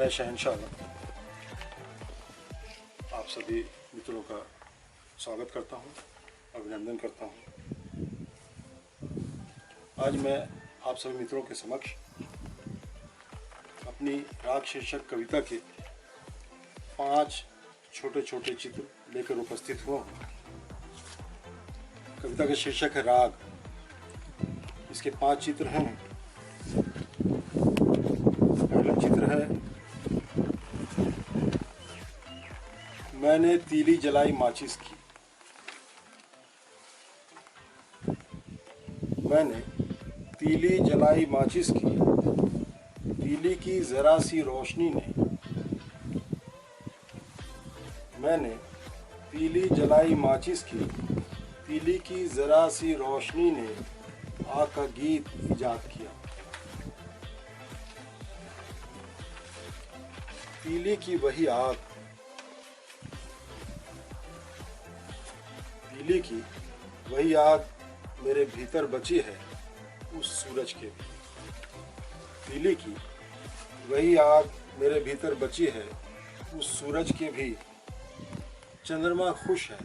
मैं शहंशाह आप सभी मित्रों का स्वागत करता हूं, अभिनंदन करता हूं। आज मैं आप सभी मित्रों के समक्ष अपनी राग शीर्षक कविता के 5 छोटे छोटे चित्र लेकर उपस्थित हुआ हूं। कविता का शीर्षक है राग। इसके 5 चित्र हैं। पहला चित्र है, मैंने तीली जलाई माचिस की। मैंने तीली जलाई माचिस की, तीली की जरा सी रोशनी ने। मैंने तीली जलाई माचिस की, तीली की जरा सी रोशनी ने आग का गीत इजाद किया। तीली की वही आग, तीली की वही आग मेरे भीतर बची है उस सूरज के भी। तीली की वही आग मेरे भीतर बची है उस सूरज के भी। चंद्रमा खुश है।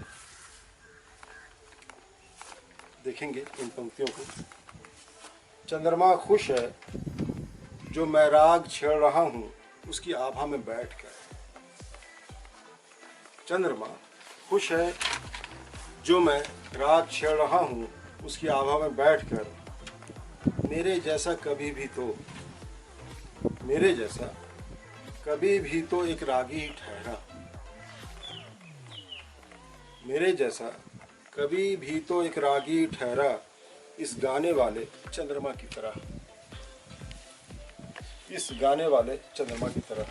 देखेंगे इन पंक्तियों को। चंद्रमा खुश है जो मैं राग छेड़ रहा हूँ उसकी आभा में बैठकर। चंद्रमा खुश है जो मैं राग छेड़ रहा हूँ उसकी आभा में बैठकर। मेरे जैसा कभी भी तो, मेरे जैसा कभी भी तो एक रागी ठहरा। मेरे जैसा कभी भी तो एक रागी ठहरा इस गाने वाले चंद्रमा की तरह। इस गाने वाले चंद्रमा की तरह।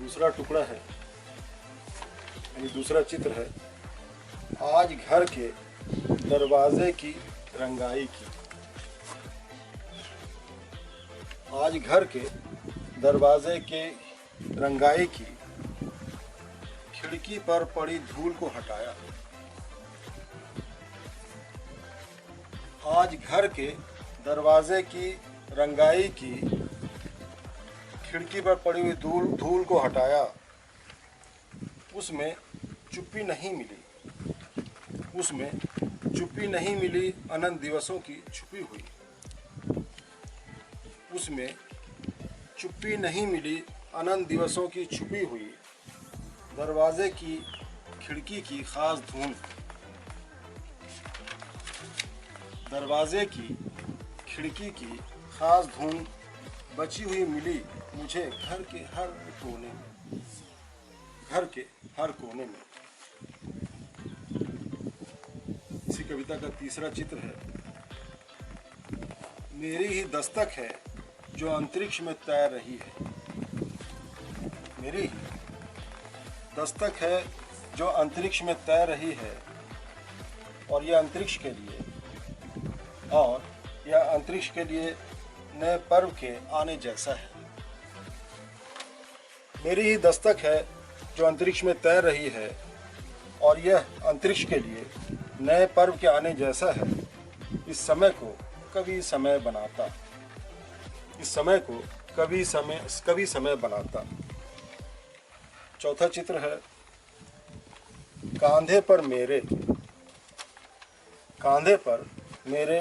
दूसरा टुकड़ा है, यानी दूसरा चित्र है, आज घर के दरवाजे की रंगाई की। आज घर के दरवाजे के रंगाई की, खिड़की पर पड़ी धूल को हटाया। आज घर के दरवाजे की रंगाई की, खिड़की पर पड़ी हुई धूल को हटाया। उसमें चुप्पी नहीं मिली, उसमें चुप्पी नहीं मिली अनंत दिवसों की छुपी हुई। उसमें चुप्पी नहीं मिली अनंत दिवसों की छुपी हुई। दरवाजे की खिड़की की खास धूल, दरवाजे की खिड़की की खास धूल बची हुई मिली मुझे घर के हर कोने में, घर के हर कोने में। इसी कविता का तीसरा चित्र है, मेरी ही दस्तक है जो अंतरिक्ष में तैर रही है। मेरी ही दस्तक है जो अंतरिक्ष में तैर रही है और यह अंतरिक्ष के लिए, और यह अंतरिक्ष के लिए नए पर्व के आने जैसा है। मेरी ही दस्तक है जो अंतरिक्ष में तैर रही है और यह अंतरिक्ष के लिए नए पर्व के आने जैसा है। इस समय को कभी समय बनाता, इस समय को कभी समय बनाता। चौथा चित्र है, कांधे पर मेरे, कांधे पर मेरे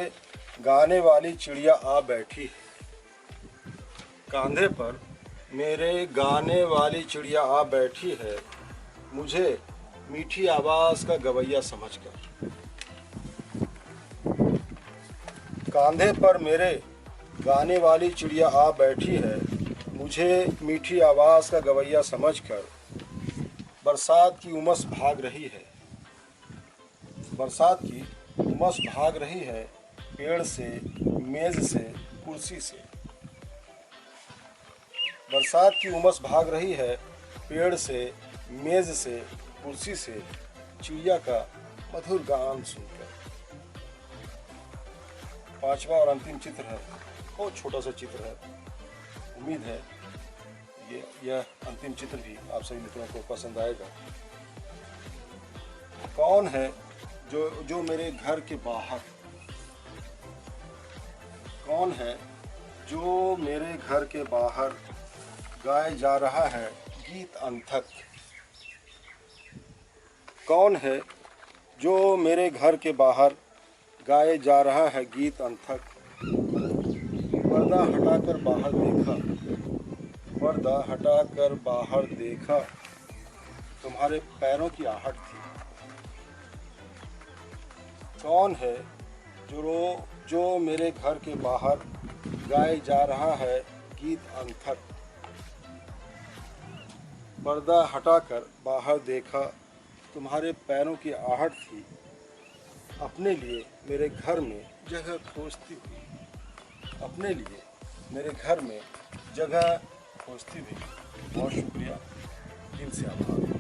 गाने वाली चिड़िया आ बैठी है। कांधे पर मेरे गाने वाली चिड़िया आ बैठी है मुझे मीठी आवाज का गवैया समझकर। कांधे पर मेरे गाने वाली चिड़िया आ बैठी है मुझे मीठी आवाज का गवैया समझकर। बरसात की उमस भाग रही है, बरसात की उमस भाग रही है पेड़ से, मेज से, कुर्सी से। बरसात की उमस भाग रही है पेड़ से, मेज से, कुर्सी से, चिड़िया का मधुर गान सुनकर। पांचवा और अंतिम चित्र है, बहुत छोटा सा चित्र है। उम्मीद है यह अंतिम चित्र भी आप सभी मित्रों को पसंद आएगा। कौन है जो मेरे घर के बाहर, कौन है जो मेरे घर के बाहर गाए जा रहा है गीत अनथक। कौन है जो मेरे घर के बाहर गाए जा रहा है गीत अनथक। पर्दा हटाकर बाहर देखा, पर्दा हटाकर बाहर देखा, तुम्हारे पैरों की आहट थी। कौन है जो मेरे घर के बाहर गाए जा रहा है गीत अनथक। पर्दा हटाकर बाहर देखा, तुम्हारे पैरों की आहट थी। अपने लिए मेरे घर में जगह खोजती हुई, अपने लिए मेरे घर में जगह खोजती हुई। बहुत शुक्रिया, दिल से आभार।